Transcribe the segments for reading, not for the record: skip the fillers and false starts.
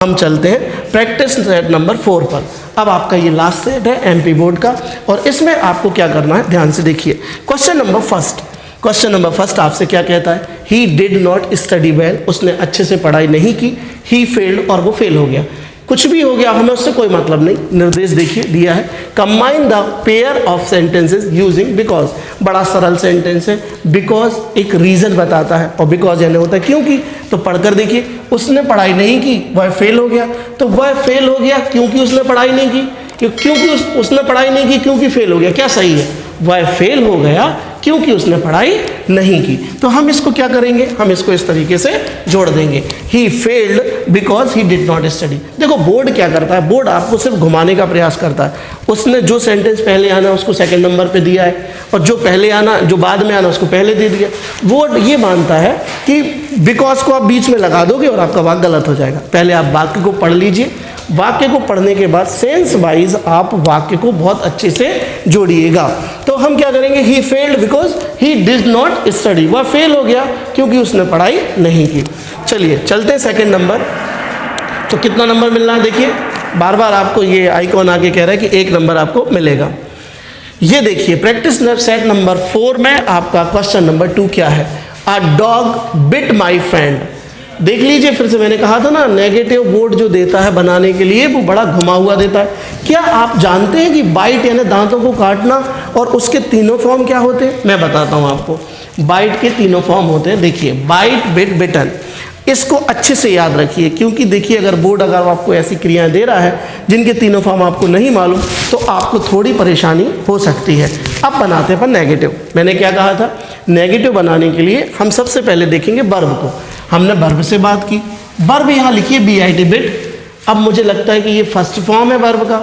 हम चलते हैं प्रैक्टिस सेट नंबर 4 पर। अब आपका ये लास्ट सेट है एमपी बोर्ड का और इसमें आपको क्या करना है, ध्यान से देखिए। क्वेश्चन नंबर फर्स्ट आपसे क्या कहता है, ही डिड नॉट स्टडी वेल, उसने अच्छे से पढ़ाई नहीं की। ही फेल्ड, और वो फेल हो गया। कुछ भी हो गया, हमें उससे कोई मतलब नहीं। निर्देश देखिए दिया है, combine the pair of sentences using because. बड़ा सरल सेंटेंस है, बिकॉज एक रीजन बताता है और बिकॉज यानी होता है क्योंकि। तो पढ़कर देखिए, उसने पढ़ाई नहीं की, वह फेल हो गया। तो वह फेल हो गया क्योंकि उसने पढ़ाई नहीं की, क्योंकि उसने पढ़ाई नहीं की क्योंकि फेल हो गया। क्या सही है, वह फेल हो गया क्योंकि उसने पढ़ाई नहीं की। तो हम इसको क्या करेंगे, हम इसको इस तरीके से जोड़ देंगे, he failed because he did not study. देखो बोर्ड क्या करता है, बोर्ड आपको सिर्फ घुमाने का प्रयास करता है। उसने जो सेंटेंस पहले आना उसको सेकंड नंबर पे दिया है, और जो पहले आना, जो बाद में आना उसको पहले दे दिया। बोर्ड ये मानता है कि बिकॉज को आप बीच में लगा दोगे और आपका वाक्य गलत हो जाएगा। पहले आप वाक्य को पढ़ लीजिए, वाक्य को पढ़ने के बाद सेंस वाइज आप वाक्य को बहुत अच्छे से जोड़िएगा। तो हम क्या करेंगे, he failed because he did not study, वह फेल हो गया क्योंकि उसने पढ़ाई नहीं की। चलिए चलते हैं सेकंड नंबर। तो कितना नंबर मिलना है, देखिए बार बार आपको ये आइकॉन आके कह रहा है कि 1 नंबर आपको मिलेगा। ये देखिए प्रैक्टिस सेट नंबर 4 में आपका क्वेश्चन नंबर 2 क्या है, a dog bit my friend. देख लीजिए फिर से, मैंने कहा था ना नेगेटिव बोर्ड जो देता है बनाने के लिए वो बड़ा घुमा हुआ देता है। क्या आप जानते हैं कि बाइट यानी दांतों को काटना और उसके तीनों फॉर्म क्या होते हैं? मैं बताता हूं आपको। बाइट के तीनों फॉर्म होते हैं, देखिए बाइट, बिट, बिटन। इसको अच्छे से याद रखिए, क्योंकि देखिए अगर बोर्ड अगर आपको ऐसी क्रियाएं दे रहा है जिनके तीनों फॉर्म आपको नहीं मालूम तो आपको थोड़ी परेशानी हो सकती है। अब बनाते हैं पर नेगेटिव। मैंने क्या कहा था, नेगेटिव बनाने के लिए हम सबसे पहले देखेंगे वर्ब को। हमने वर्ब से बात की, वर्ब यहाँ लिखिए BIT बिट। अब मुझे लगता है कि ये फर्स्ट फॉर्म है वर्ब का।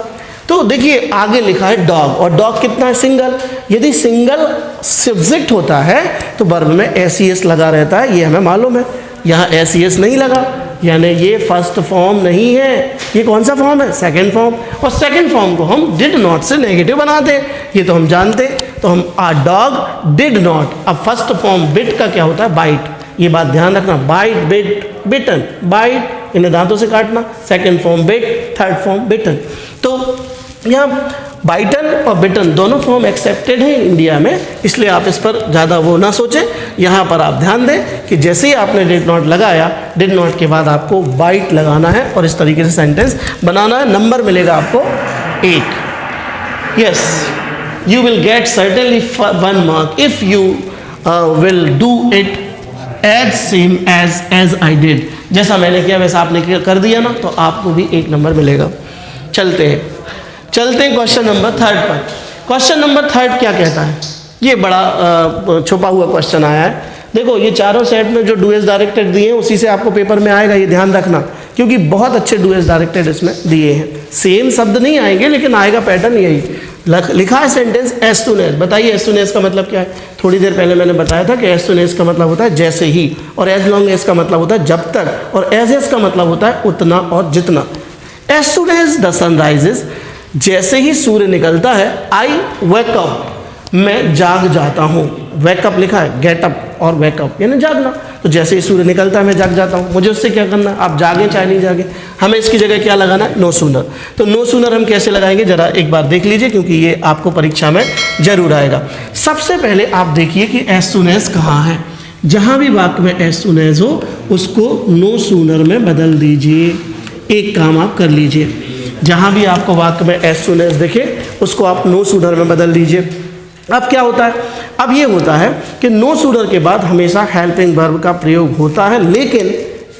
तो देखिए आगे लिखा है डॉग, और डॉग कितना है, सिंगल। यदि सिंगल सब्जेक्ट होता है तो वर्ब में SES लगा रहता है, ये हमें मालूम है। यहाँ SES नहीं लगा, यानी ये फर्स्ट फॉर्म नहीं है। ये कौन सा फॉर्म है, सेकंड फॉर्म। और सेकंड फॉर्म को हम डिड नॉट से नेगेटिव बनाते हैं, ये तो हम जानते हैं। तो हम आ डॉग डिड नॉट। अब फर्स्ट फॉर्म बिट का क्या होता है, बाइट। ये बात ध्यान रखना, बाइट, बिट, बिटन। बाइट इन्हें दांतों से काटना, second form bit, third form bitten. तो यहाँ बाइटन और बिटन दोनों फॉर्म एक्सेप्टेड हैं इंडिया में, इसलिए आप इस पर ज़्यादा वो ना सोचें। यहाँ पर आप ध्यान दें कि जैसे ही आपने डिड नॉट लगाया, डिड नॉट के बाद आपको बाइट लगाना है और इस तरीके से सेंटेंस बनाना है। नंबर मिलेगा आपको 8। Yes, you will get certainly 1 mark if you will do it as same as I did. जैसा मैंने किया वैसा आपने कर दिया ना, तो आपको भी 1 नंबर मिलेगा। चलते हैं क्वेश्चन नंबर 3 पर। क्वेश्चन नंबर 3 क्या कहता है, ये बड़ा छुपा हुआ क्वेश्चन आया है। देखो ये चारों सेट में जो डू एज डायरेक्टेड दिए हैं उसी से आपको पेपर में आएगा, ये ध्यान रखना, क्योंकि बहुत अच्छे डू एज डायरेक्टेड इसमें दिए हैं। सेम शब्द नहीं आएंगे लेकिन आएगा पैटर्न यही। लिखा है सेंटेंस एज सून एज। बताइए एज सून एज का मतलब क्या है। थोड़ी देर पहले मैंने बताया था कि एज सून एज का मतलब होता है जैसे ही, और एज लॉन्ग एज का मतलब होता है जब तक, और एज एज का मतलब होता है उतना और जितना। As soon as the sun rises, जैसे ही सूर्य निकलता है, आई वेक अप, मैं जाग जाता हूँ। वेकअप लिखा है, गेट अप और वेकअप यानी जागना। तो जैसे ही सूर्य निकलता है मैं जाग जाता हूँ। मुझे उससे क्या करना है, आप जागे चाहे नहीं जागे, हमें इसकी जगह क्या लगाना है, नो सूनर। तो नो सूनर हम कैसे लगाएंगे जरा एक बार देख लीजिए, क्योंकि ये आपको परीक्षा में जरूर आएगा। सबसे पहले आप देखिए कि एज सून एज कहाँ है। जहाँ भी वाक्य में एज सून एज हो उसको नो सूनर में बदल दीजिए। एक काम आप कर लीजिए, जहाँ भी आपको वाक्य में एज सून एज दिखे उसको आप नो सूनर में बदल दीजिए। अब क्या होता है, अब ये होता है कि नो सूनर के बाद हमेशा हेल्पिंग वर्ब का प्रयोग होता है, लेकिन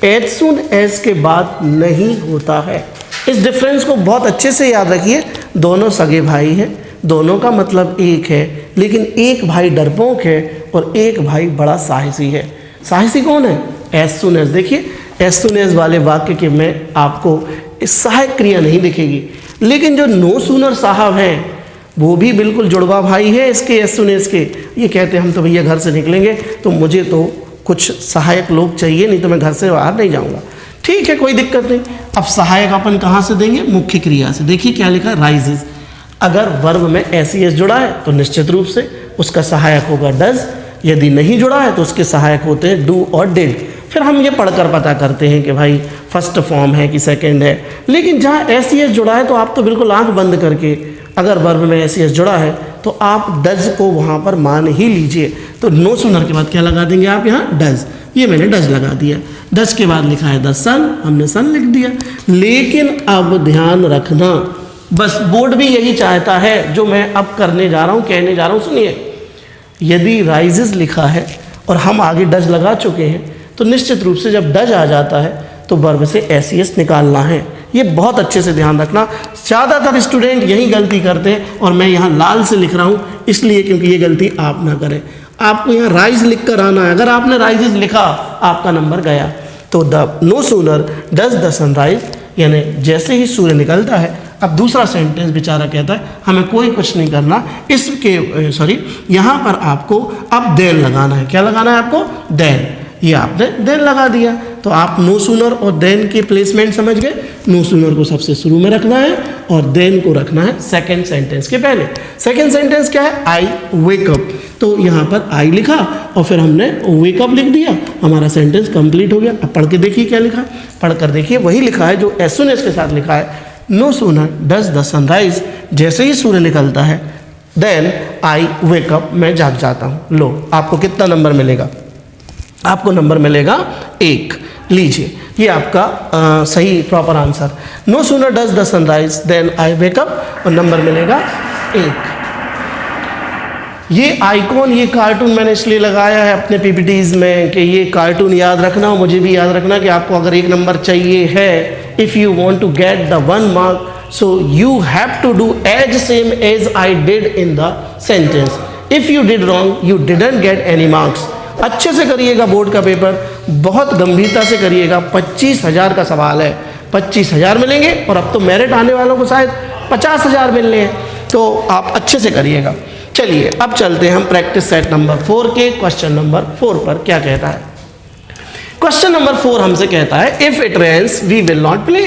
एज सून एज के बाद नहीं होता है। इस डिफरेंस को बहुत अच्छे से याद रखिए। दोनों सगे भाई हैं, दोनों का मतलब एक है, लेकिन एक भाई डरपोक है और एक भाई बड़ा साहसी है। साहसी कौन है, एज सून एज। देखिए एज सून एज वाले वाक्य के में आपको सहायक क्रिया नहीं दिखेगी, लेकिन जो नो सूनर साहब हैं वो भी बिल्कुल जुड़वा भाई है इसके एज सून एज के। ये कहते हैं हम तो भैया घर से निकलेंगे तो मुझे तो कुछ सहायक लोग चाहिए, नहीं तो मैं घर से बाहर नहीं जाऊंगा। ठीक है, कोई दिक्कत नहीं। अब सहायक अपन कहाँ से देंगे, मुख्य क्रिया से। देखिए क्या लिखा, राइजेस। अगर वर्ब में SES जुड़ा है तो निश्चित रूप से उसका सहायक होगा डज। यदि नहीं जुड़ा है तो उसके सहायक होते हैं डू और डिड। फिर हम ये पढ़कर पता करते हैं कि भाई फर्स्ट फॉर्म है कि सेकंड है। लेकिन जहाँ एस जुड़ा है तो आप तो बिल्कुल आंख बंद करके, अगर वर्ब में एस जुड़ा है तो आप डज को वहाँ पर मान ही लीजिए। तो नो सूनर के बाद क्या लगा देंगे आप यहाँ? डज। ये मैंने डज लगा दिया। डज के बाद लिखा है द सन, हमने सन लिख दिया। लेकिन अब ध्यान रखना, बस बोर्ड भी यही चाहता है जो मैं अब करने जा रहा हूँ, कहने जा रहा हूँ, सुनिए। यदि राइजेस लिखा है और हम आगे डज लगा चुके हैं तो निश्चित रूप से जब डज आ जाता है तो वर्ब से एस निकालना है। ये बहुत अच्छे से ध्यान रखना। ज़्यादातर स्टूडेंट यही गलती करते हैं और मैं यहाँ लाल से लिख रहा हूँ इसलिए क्योंकि ये गलती आप ना करें। आपको यहाँ राइज लिख कर आना है। अगर आपने राइजेस लिखा आपका नंबर गया। तो the no sooner does the sunrise, यानी जैसे ही सूर्य निकलता है। अब दूसरा सेंटेंस बेचारा कहता है हमें कोई कुछ नहीं करना, इसके यहाँ पर आपको अब देन लगाना है। क्या लगाना है आपको? देन। ये आपने देन लगा दिया तो आप नो सूनर और देन के प्लेसमेंट समझ गए। नो सूनर को सबसे शुरू में रखना है और देन को रखना है सेकंड सेंटेंस के पहले। सेकंड सेंटेंस क्या है? आई वेक अप। तो यहाँ पर आई लिखा और फिर हमने वेक अप लिख दिया, हमारा सेंटेंस कंप्लीट हो गया। अब पढ़ के देखिए क्या लिखा है। पढ़ कर देखिए वही लिखा है जो एज सून एज के साथ लिखा है। No sooner does the sunrise, जैसे ही सूर्य निकलता है, देन आई वेक अप, मैं जाग जाता हूँ। लो आपको कितना नंबर मिलेगा? आपको नंबर मिलेगा 1। लीजिए ये आपका सही proper answer. No sooner does the sunrise then I wake up और नंबर मिलेगा 1। ये आइकॉन, ये कार्टून मैंने इसलिए लगाया है अपने पीपीटीज में कि ये कार्टून याद रखना और मुझे भी याद रखना कि आपको अगर 1 नंबर चाहिए है, if you want to get the 1 mark, so you have to do as same as I did in the sentence. If you did wrong, you didn't get any marks. अच्छे से करिएगा बोर्ड का paper, बहुत गंभीरता से करिएगा। 25,000 का सवाल है, 25,000 मिलेंगे और अब तो मेरिट आने वालों को शायद 50,000 मिलने हैं, तो आप अच्छे से करिएगा। चलिए अब चलते हैं हम प्रैक्टिस सेट नंबर 4 के क्वेश्चन नंबर 4 पर। क्या कहता है क्वेश्चन नंबर 4? हमसे कहता है if it rains we will not play.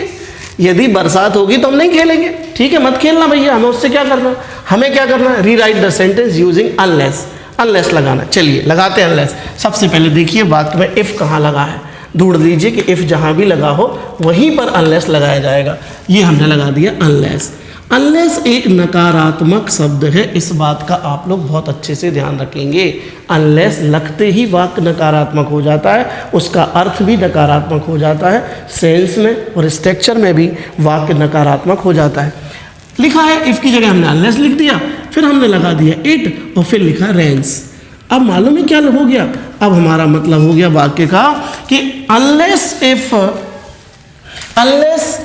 यदि बरसात होगी तो हम नहीं खेलेंगे। ठीक है, मत खेलना भैया, हमें उससे क्या करना? हमें क्या करना है? Rewrite the sentence using unless. Unless लगाना। चलिए लगाते हैं अनलेस। सबसे पहले देखिए वाक्य में इफ कहाँ लगा है, ढूंढ लीजिए कि इफ जहाँ भी लगा हो वहीं पर अनलेस लगाया जाएगा। ये हमने लगा दिया अनलेस। अनलेस एक नकारात्मक शब्द है, इस बात का आप लोग बहुत अच्छे से ध्यान रखेंगे। अनलेस लगते ही वाक्य नकारात्मक हो जाता है, उसका अर्थ भी नकारात्मक हो जाता है, सेंस में और स्ट्रक्चर में भी वाक्य नकारात्मक हो जाता है। लिखा है इफ की जगह हमने अनलेस लिख दिया, फिर हमने लगा दिया इट और फिर लिखा रेंस। अब मालूम है क्या हो गया? अब हमारा मतलब हो गया वाक्य का कि अनलेस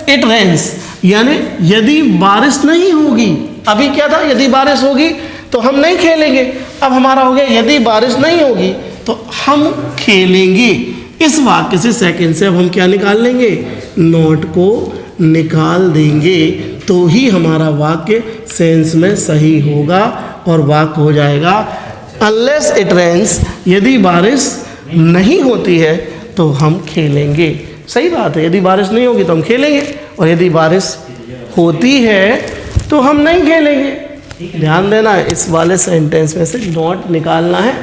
इट रेंस, यानी यदि बारिश नहीं होगी। अभी क्या था? यदि बारिश होगी तो हम नहीं खेलेंगे। अब हमारा हो गया यदि बारिश नहीं होगी तो हम खेलेंगे। इस वाक्य से सेकंड से अब हम क्या निकाल लेंगे? नॉट को निकाल देंगे, तो ही हमारा वाक्य सेंस में सही होगा और वाक्य हो जाएगा अनलेस इट रेन्स, यदि बारिश नहीं होती है तो हम खेलेंगे। सही बात है, यदि बारिश नहीं होगी तो हम खेलेंगे और यदि बारिश होती है तो हम नहीं खेलेंगे। ध्यान देना, इस वाले सेंटेंस में से नॉट निकालना है।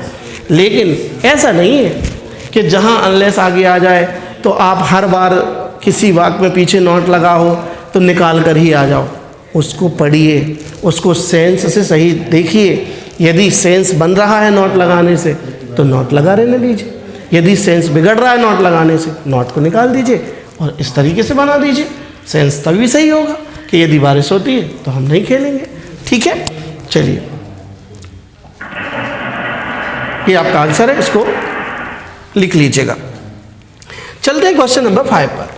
लेकिन ऐसा नहीं है कि जहाँ अनलेस आगे आ जाए तो आप हर बार किसी वाक्य में पीछे नॉट लगा हो तो निकाल कर ही आ जाओ। उसको पढ़िए, उसको सेंस से सही देखिए। यदि सेंस बन रहा है नॉट लगाने से तो नॉट लगा रहने दीजिए, यदि सेंस बिगड़ रहा है नॉट लगाने से नॉट को निकाल दीजिए और इस तरीके से बना दीजिए। सेंस तभी सही होगा कि यदि बारिश होती है तो हम नहीं खेलेंगे। ठीक है, चलिए ये आपका आंसर है, इसको लिख लीजिएगा। चलते हैं क्वेश्चन नंबर 5 पर।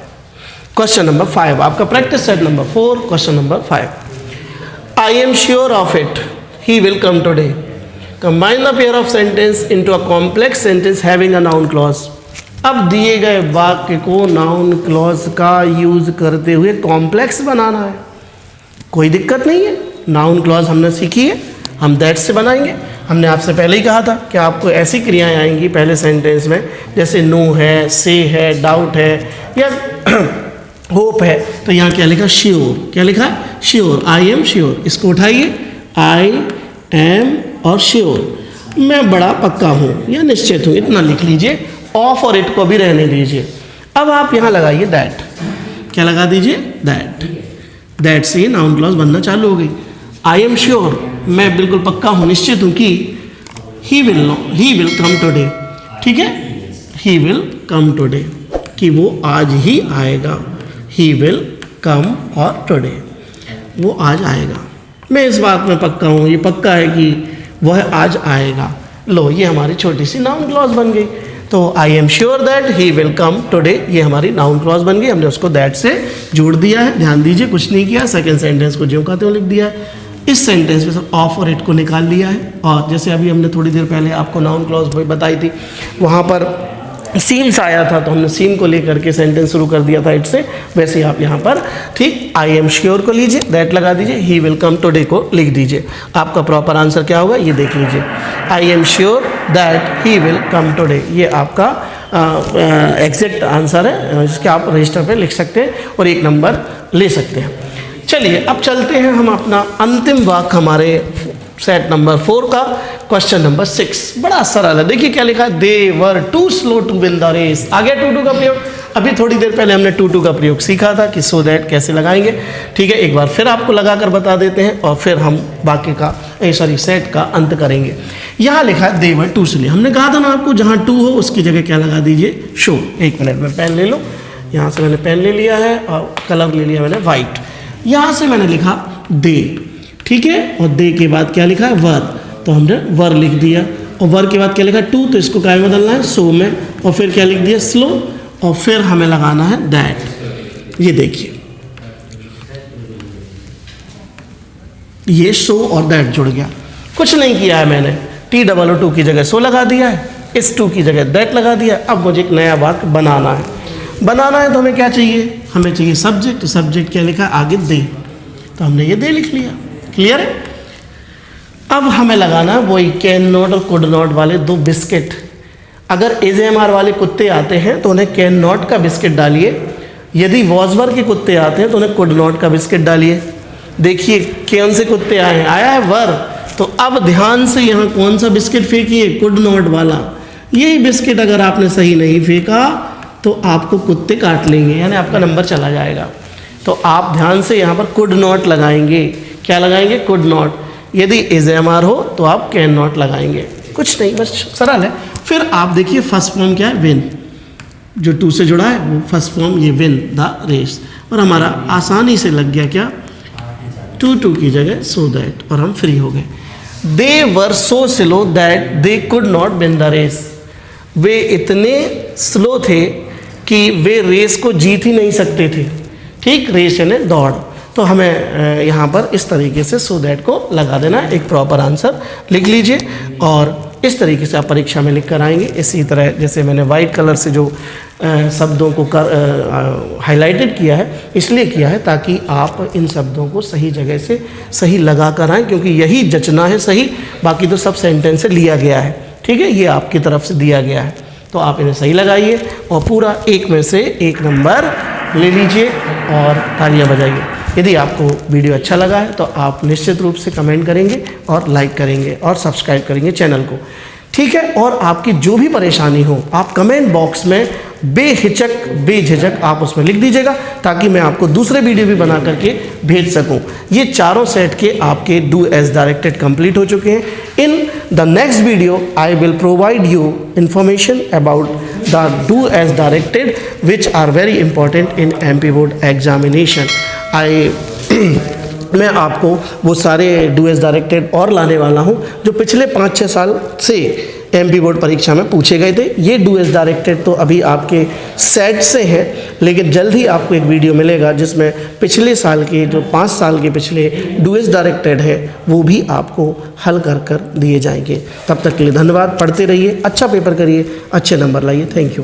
क्वेश्चन नंबर 5 आपका practice set number 4, question number 5। I am sure of it, he will come today. Combine the pair of sentence into a complex sentence having a noun clause. अब दिए गए वाक्य को noun clause का use करते हुए complex बनाना है। कोई दिक्कत नहीं है, नाउन क्लॉज हमने सीखी है, हम दैट से बनाएंगे। हमने आपसे पहले ही कहा था कि आपको ऐसी क्रियाएं आएंगी पहले सेंटेंस में, जैसे नो है, से है, डाउट है या होप है। तो यहाँ क्या लिखा? श्योर। क्या लिखा है? श्योर। I am sure. इसको उठाइए, आई एम और श्योर, मैं बड़ा पक्का हूँ या निश्चित हूँ, इतना लिख लीजिए। ऑफ और इट को भी रहने दीजिए। अब आप यहाँ लगाइए दैट, क्या लगा दीजिए, दैट से नाउन क्लॉज बनना चालू हो गई। आई एम श्योर, मैं बिल्कुल पक्का हूँ, निश्चित हूँ कि ही विल कम टुडे, ठीक है, ही विल कम टुडे, कि वो आज ही आएगा, ही विल कम और टुडे, वो आज आएगा। मैं इस बात में पक्का हूँ, ये पक्का है कि वह आज आएगा। लो, ये हमारी छोटी सी नाउन क्लॉज बन गई। तो I am sure that he will come today, ये हमारी नाउन क्लॉज बन गई। हमने उसको दैट से जोड़ दिया है, ध्यान दीजिए, कुछ नहीं किया। सेकंड सेंटेंस को ज्यों का त्यों लिख दिया है। इस सेंटेंस में से ऑफ और इट को निकाल लिया है। और जैसे अभी हमने थोड़ी देर पहले आपको नाउन क्लॉज बताई थी, वहाँ पर सीम्स आया था तो हमने सीम को लेकर के सेंटेंस शुरू कर दिया था इट से, वैसे ही आप यहाँ पर ठीक आई एम श्योर को लीजिए, दैट लगा दीजिए, ही विल कम टुडे को लिख दीजिए। आपका प्रॉपर आंसर क्या होगा ये देख लीजिए, I am sure that he will come today, ये आपका एग्जैक्ट आंसर है, जिसके आप रजिस्टर पे लिख सकते हैं और 1 नंबर ले सकते हैं। चलिए अब चलते हैं हम अपना अंतिम वाक्य हमारे सेट नंबर 4 का, क्वेश्चन नंबर 6। बड़ा सरल है, देखिए क्या लिखा है, they were too slow to win the race. आ गया टू का प्रयोग। अभी थोड़ी देर पहले हमने टू का प्रयोग सीखा था कि सो दैट कैसे लगाएंगे, ठीक है, एक बार फिर आपको लगा कर बता देते हैं और फिर हम बाकी का सेट का अंत करेंगे। यहाँ लिखा है दे वर टू स्लो, हमने कहा था ना आपको जहाँ टू हो उसकी जगह क्या लगा दीजिए, शो। 1 मिनट में पेन ले लो, यहाँ से मैंने पेन ले लिया है और कलर ले लिया मैंने वाइट। यहाँ से मैंने लिखा दे, ठीक है, और दे के बाद क्या लिखा है वर, तो हमने वर लिख दिया। और वर के बाद क्या लिखा टू, तो इसको क्या में बदलना है, सो में, और फिर क्या लिख दिया स्लो, और फिर हमें लगाना है दैट। ये देखिए ये सो और दैट जुड़ गया, कुछ नहीं किया है मैंने, TOO की जगह सो लगा दिया है, इस टू की जगह दैट लगा दिया। अब मुझे एक नया वाक्य बनाना है तो हमें क्या चाहिए, हमें चाहिए सब्जेक्ट। तो सब्जेक्ट क्या लिखा आगे दे, तो हमने ये दे लिख लिया। क्लियर है। अब हमें लगाना है वही कैन नॉट और कुड नॉट वाले 2 बिस्किट। अगर AJMR वाले कुत्ते आते हैं तो उन्हें कैन नॉट का बिस्किट डालिए, यदि वॉजवर के कुत्ते आते हैं तो उन्हें कुड नॉट का बिस्किट डालिए। देखिए कौन से कुत्ते आए हैं, आया है वर, तो अब ध्यान से यहाँ कौन सा बिस्किट फेंकिए, कुड नॉट वाला। यही बिस्किट अगर आपने सही नहीं फेंका तो आपको कुत्ते काट लेंगे, यानी आपका नंबर चला जाएगा। तो आप ध्यान से यहाँ पर कुड नॉट लगाएंगे, क्या लगाएंगे, कुड नॉट। यदि AJMR हो तो आप कैन नॉट लगाएंगे, कुछ नहीं, बस सरल है। फिर आप देखिए फर्स्ट फॉर्म क्या है, विन, जो 2 से जुड़ा है वो फर्स्ट फॉर्म ये विन द रेस, और हमारा आसानी से लग गया क्या, टू की जगह सो दैट, और हम फ्री हो गए। They were so slow that they could not win the race, वे इतने स्लो थे कि वे रेस को जीत ही नहीं सकते थे, ठीक, रेस यानी दौड़। तो हमें यहाँ पर इस तरीके से सो दैट को लगा देना, एक प्रॉपर आंसर लिख लीजिए और इस तरीके से आप परीक्षा में लिख कर आएंगे। इसी तरह जैसे मैंने वाइट कलर से जो शब्दों को हाईलाइटेड किया है, इसलिए किया है ताकि आप इन शब्दों को सही जगह से सही लगा कर आएँ, क्योंकि यही जचना है सही, बाकी तो सब सेंटेंस से लिया गया है, ठीक है, ये आपकी तरफ से दिया गया है। तो आप इन्हें सही लगाइए और पूरा 1 में से 1 नंबर ले लीजिए और तालियां बजाइए। यदि आपको वीडियो अच्छा लगा है तो आप निश्चित रूप से कमेंट करेंगे और लाइक करेंगे और सब्सक्राइब करेंगे चैनल को, ठीक है। और आपकी जो भी परेशानी हो आप कमेंट बॉक्स में बेहिचक बेझिझक आप उसमें लिख दीजिएगा, ताकि मैं आपको दूसरे वीडियो भी बना करके भेज सकूं। ये चारों सेट के आपके डू एज डायरेक्टेड कंप्लीट हो चुके हैं। In the next video I will provide you information about the do as directed which are very important in MP board examination. मैं आपको वो सारे डू एज डायरेक्टेड और लाने वाला हूँ जो पिछले 5-6 साल से MP बोर्ड परीक्षा में पूछे गए थे। ये डू एज डायरेक्टेड तो अभी आपके सेट से है, लेकिन जल्द ही आपको एक वीडियो मिलेगा जिसमें पिछले साल के जो 5 साल के पिछले डू एज डायरेक्टेड है वो भी आपको हल कर दिए जाएंगे। तब तक के लिए धन्यवाद। पढ़ते रहिए, अच्छा पेपर करिए, अच्छे नंबर लाइए। Thank you.